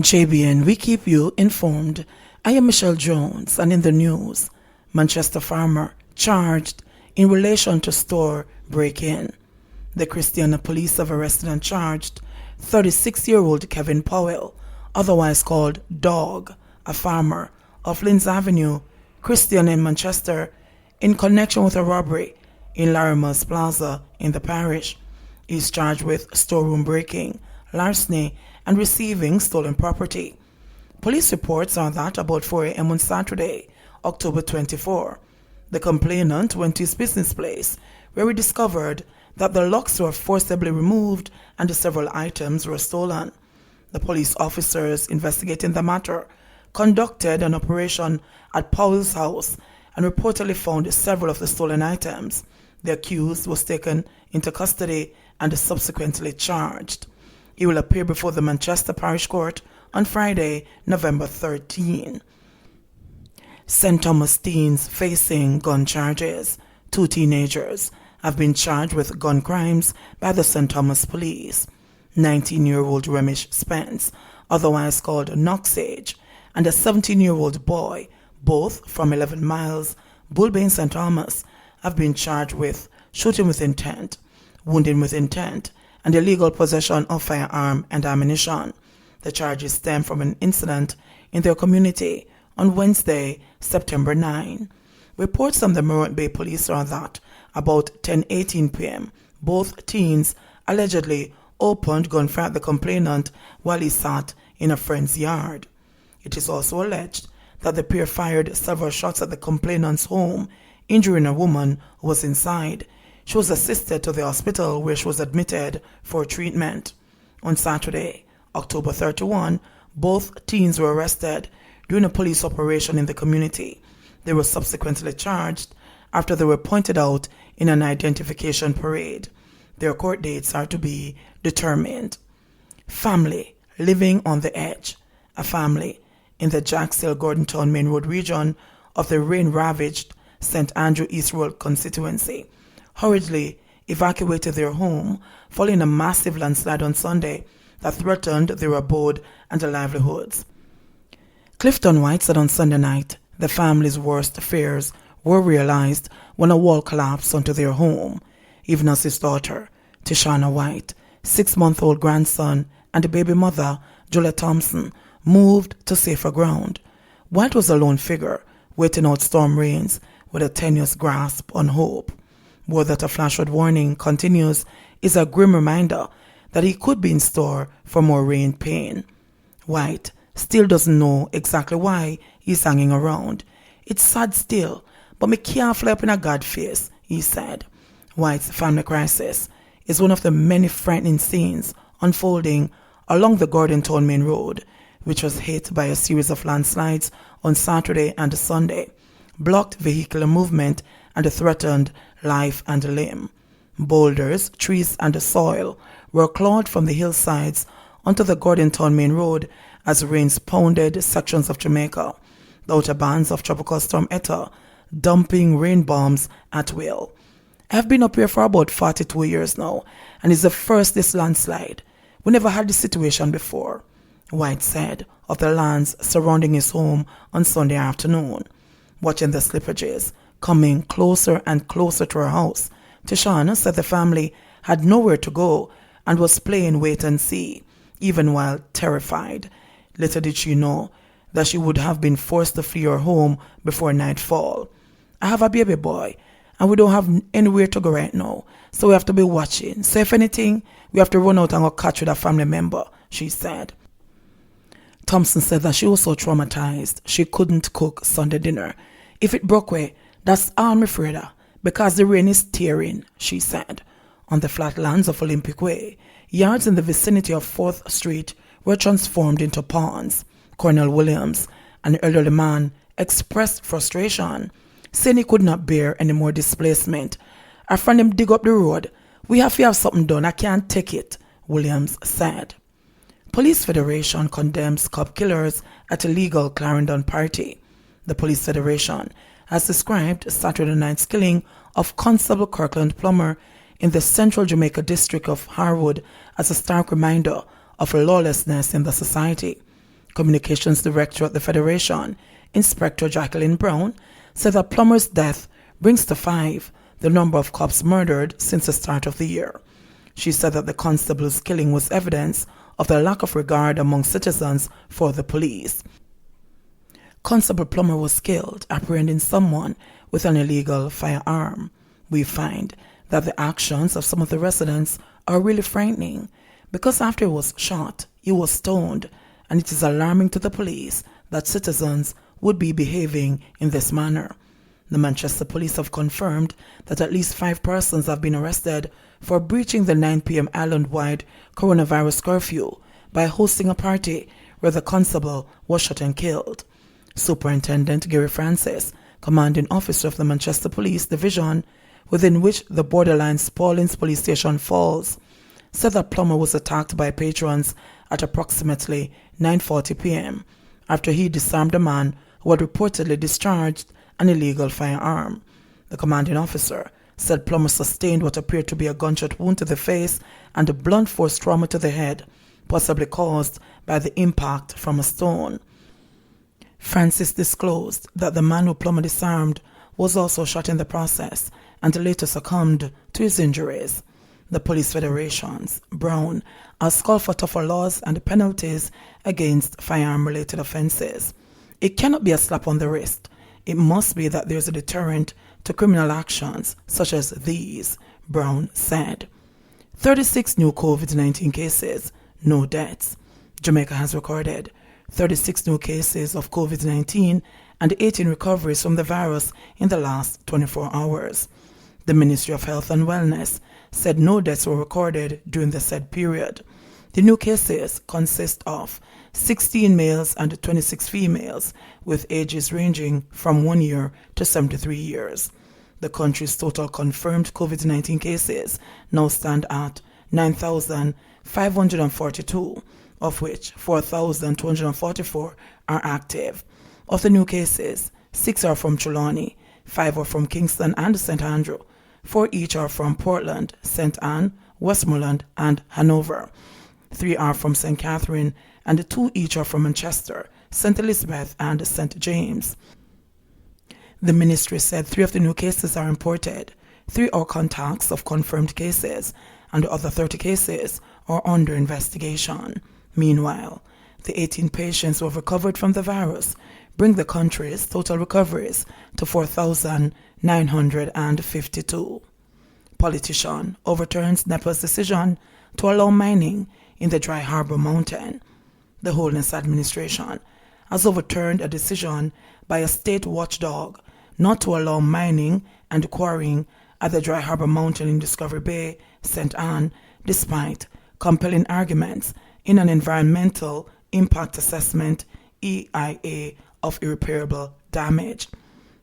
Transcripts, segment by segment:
JBN, we keep you informed. I am Michelle Jones, and in the news, Manchester farmer charged in relation to store break-in. The Christiana police have arrested and charged 36-year-old Kevin Powell, otherwise called Dog, a farmer of Linz Avenue, Christiana in Manchester, in connection with a robbery in Larimer's Plaza in the parish. He is charged with storeroom breaking, larceny, and receiving stolen property. Police reports are that about 4 a.m. on Saturday, October 24, the complainant went to his business place, where he discovered that the locks were forcibly removed and the several items were stolen. The police officers investigating the matter conducted an operation at Powell's house and reportedly found several of the stolen items. The accused was taken into custody and subsequently charged. He will appear before the Manchester Parish Court on Friday, November 13. St. Thomas teens facing gun charges. 2 teenagers have been charged with gun crimes by the St. Thomas police. 19-year-old Remish Spence, otherwise called Noxage, and a 17-year-old boy, both from 11 miles, Bullbane, St. Thomas, have been charged with shooting with intent, wounding with intent, and illegal possession of firearm and ammunition. The charges stem from an incident in their community on Wednesday, September 9. Reports from the Morant Bay police are that about 10:18 p.m., both teens allegedly opened gunfire at the complainant while he sat in a friend's yard. It is also alleged that the pair fired several shots at the complainant's home, injuring a woman who was inside. She was assisted to the hospital where she was admitted for treatment. On Saturday, October 31, both teens were arrested during a police operation in the community. They were subsequently charged after they were pointed out in an identification parade. Their court dates are to be determined. Family living on the edge. A family in the Jackshill-Gordontown Main Road region of the rain-ravaged St. Andrew East Road constituency hurriedly evacuated their home following a massive landslide on Sunday that threatened their abode and their livelihoods. Clifton White said on Sunday night the family's worst fears were realized when a wall collapsed onto their home, even as his daughter, Tishana White, 6-month-old grandson, and the baby mother, Julia Thompson, moved to safer ground. White was a lone figure, waiting out storm rains with a tenuous grasp on hope. Word that a flash flood warning continues is a grim reminder that he could be in store for more rain pain. White still doesn't know exactly why he's hanging around. It's sad still, but me can't fly up in a God face, he said. White's family crisis is one of the many frightening scenes unfolding along the Gordontown Main Road, which was hit by a series of landslides on Saturday and Sunday, blocked vehicular movement and threatened life and limb. Boulders, trees, and the soil were clawed from the hillsides onto the Gordontown Main Road as rains pounded sections of Jamaica. The outer bands of Tropical Storm Eta dumping rain bombs at will. I have been up here for about 42 years now, and it's the first this landslide. We never had this situation before, White said of the lands surrounding his home on Sunday afternoon. Watching the slippages coming closer and closer to her house, Tishana said the family had nowhere to go and was playing wait and see, even while terrified. Little did she know that she would have been forced to flee her home before nightfall. I have a baby boy, and we don't have anywhere to go right now, so we have to be watching. So if anything, we have to run out and go catch with a family member, she said. Thompson said that she was so traumatized she couldn't cook Sunday dinner. If it broke away, that's all I'm afraid of, because the rain is tearing, she said. On the flatlands of Olympic Way, yards in the vicinity of 4th Street were transformed into ponds. Colonel Williams, an elderly man, expressed frustration, saying he could not bear any more displacement. I found him dig up the road. We have to have something done. I can't take it, Williams said. Police Federation condemns cop killers at illegal Clarendon party. The Police Federation has described Saturday night's killing of Constable Kirkland Plummer in the central Jamaica district of Harwood as a stark reminder of lawlessness in the society. Communications Director at the Federation, Inspector Jacqueline Brown, said that Plummer's death brings to 5 the number of cops murdered since the start of the year. She said that the constable's killing was evidence of the lack of regard among citizens for the police. Constable Plummer was killed apprehending someone with an illegal firearm. We find that the actions of some of the residents are really frightening because after he was shot, he was stoned, and it is alarming to the police that citizens would be behaving in this manner. The Manchester police have confirmed that at least 5 persons have been arrested for breaching the 9 p.m. island-wide coronavirus curfew by hosting a party where the constable was shot and killed. Superintendent Gary Francis, commanding officer of the Manchester Police Division, within which the borderline Spaldings Police Station falls, said that Plummer was attacked by patrons at approximately 9:40 p.m. after he disarmed a man who had reportedly discharged an illegal firearm. The commanding officer said Plummer sustained what appeared to be a gunshot wound to the face and a blunt force trauma to the head, possibly caused by the impact from a stone. Francis disclosed that the man who Plummer disarmed was also shot in the process and later succumbed to his injuries. The police federations, Brown, has called for tougher laws and penalties against firearm-related offences. It cannot be a slap on the wrist. It must be that there is a deterrent to criminal actions such as these, Brown said. 36 new COVID-19 cases, no deaths. Jamaica has recorded 36 new cases of COVID-19 and 18 recoveries from the virus in the last 24 hours. The Ministry of Health and Wellness said no deaths were recorded during the said period. The new cases consist of 16 males and 26 females with ages ranging from 1 year to 73 years. The country's total confirmed COVID-19 cases now stand at 9,542, of which 4,244 are active. Of the new cases, 6 are from Trelawney, 5 are from Kingston and St. Andrew, 4 each are from Portland, St. Anne, Westmoreland, and Hanover. 3 are from St. Catherine, and 2 each are from Manchester, St. Elizabeth, and St. James. The ministry said 3 of the new cases are imported, 3 are contacts of confirmed cases, and the other 30 cases are under investigation. Meanwhile, the 18 patients who have recovered from the virus bring the country's total recoveries to 4,952. Politician overturns NEPA's decision to allow mining in the Dry Harbour Mountain. The Holdings Administration has overturned a decision by a state watchdog not to allow mining and quarrying at the Dry Harbour Mountain in Discovery Bay, St. Anne, despite compelling arguments in an environmental impact assessment EIA of irreparable damage.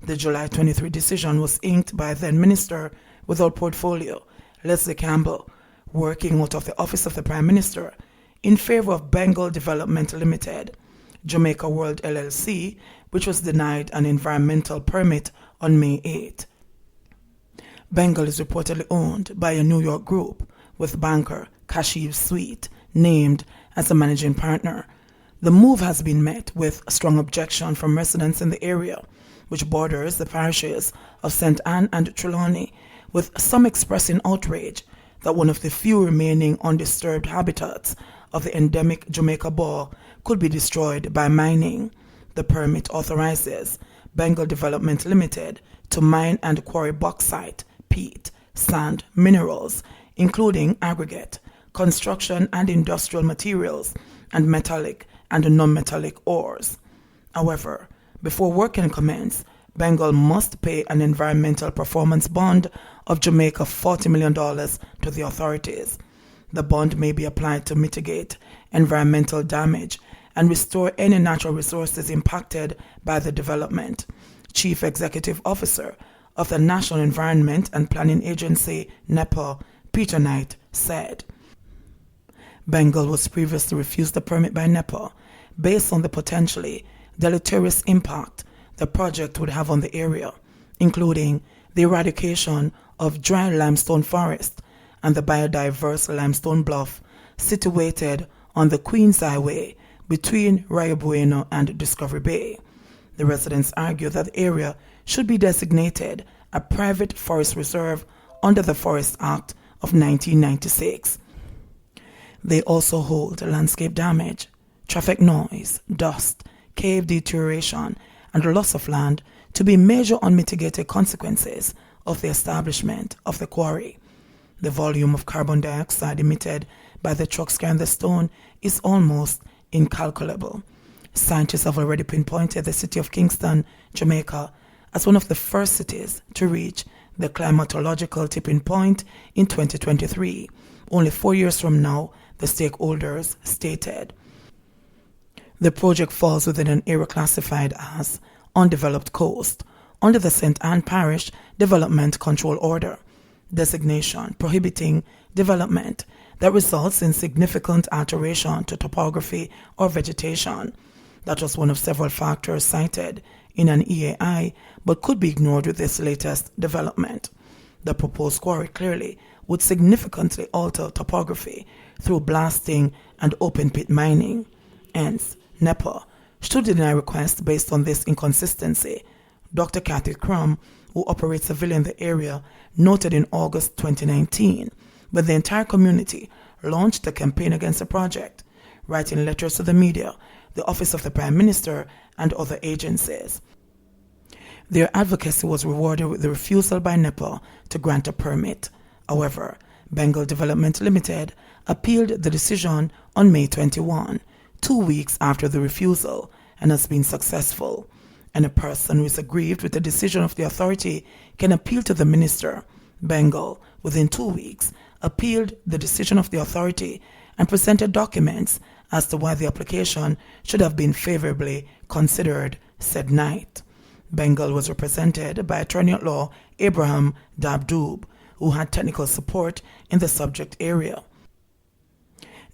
The July 23 decision was inked by then Minister without portfolio, Leslie Campbell, working out of the Office of the Prime Minister, in favor of Bengal Development Limited, Jamaica World LLC, which was denied an environmental permit on May 8. Bengal is reportedly owned by a New York group with banker Kashiv Sweet named as a managing partner. The move has been met with strong objection from residents in the area, which borders the parishes of St. Anne and Trelawney, with some expressing outrage that one of the few remaining undisturbed habitats of the endemic Jamaica boar could be destroyed by mining. The permit authorizes Bengal Development Limited to mine and quarry bauxite, peat, sand, minerals, including aggregate, construction and industrial materials, and metallic and non-metallic ores. However, before work can commence, Bengal must pay an environmental performance bond of Jamaica $40 million to the authorities. The bond may be applied to mitigate environmental damage and restore any natural resources impacted by the development. Chief Executive Officer of the National Environment and Planning Agency, NEPA, Peter Knight, said. Bengal was previously refused the permit by NEPA based on the potentially deleterious impact the project would have on the area, including the eradication of dry limestone forest and the biodiverse limestone bluff situated on the Queens Highway between Rio Bueno and Discovery Bay. The residents argue that the area should be designated a private forest reserve under the Forest Act of 1996. They also hold landscape damage, traffic noise, dust, cave deterioration, and loss of land to be major unmitigated consequences of the establishment of the quarry. The volume of carbon dioxide emitted by the trucks carrying the stone is almost incalculable. Scientists have already pinpointed the city of Kingston, Jamaica, as one of the first cities to reach the climatological tipping point in 2023, only 4 years from now, the stakeholders stated. The project falls within an area classified as undeveloped coast under the St. Anne Parish Development Control Order designation prohibiting development that results in significant alteration to topography or vegetation. That was one of several factors cited in an EAI, but could be ignored with this latest development. The proposed quarry clearly would significantly alter topography through blasting and open pit mining. Hence, NEPA should deny requests based on this inconsistency. Dr. Kathy Crum, who operates a villa in the area, noted in August 2019, when the entire community launched a campaign against the project, writing letters to the media, the Office of the Prime Minister, and other agencies. Their advocacy was rewarded with the refusal by NEPA to grant a permit. However, Bengal Development Limited appealed the decision on May 21, 2 weeks after the refusal, and has been successful. And a person who is aggrieved with the decision of the authority can appeal to the minister. Bengal, within 2 weeks, appealed the decision of the authority and presented documents as to why the application should have been favorably considered, said Knight. Bengal was represented by attorney at law Abraham Dabdoob, who had technical support in the subject area.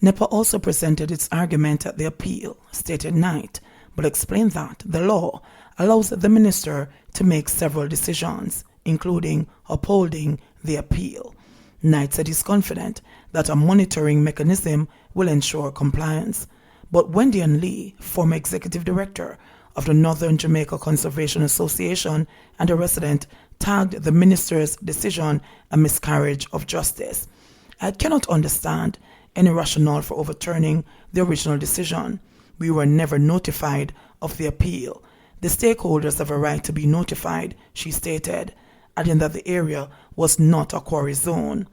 NEPA also presented its argument at the appeal, stated Knight, but explained that the law allows the minister to make several decisions, including upholding the appeal. Knight said he's confident that a monitoring mechanism will ensure compliance. But Wendy and Lee, former executive director of the Northern Jamaica Conservation Association and a resident, tagged the minister's decision a miscarriage of justice. I cannot understand any rationale for overturning the original decision. We were never notified of the appeal. The stakeholders have a right to be notified, she stated, adding that the area was not a quarry zone.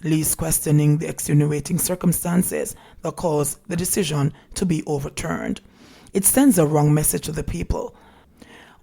Lee's questioning the extenuating circumstances that caused the decision to be overturned. It sends a wrong message to the people.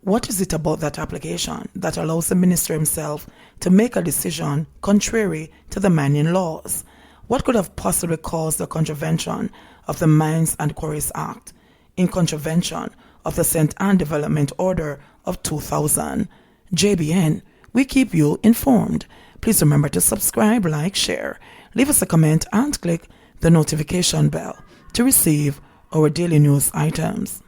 What is it about that application that allows the minister himself to make a decision contrary to the mining laws? What could have possibly caused the contravention of the Mines and Quarries Act, in contravention of the St. Anne Development Order of 2000? JBN, we keep you informed. Please remember to subscribe, like, share, leave us a comment, and click the notification bell to receive our daily news items.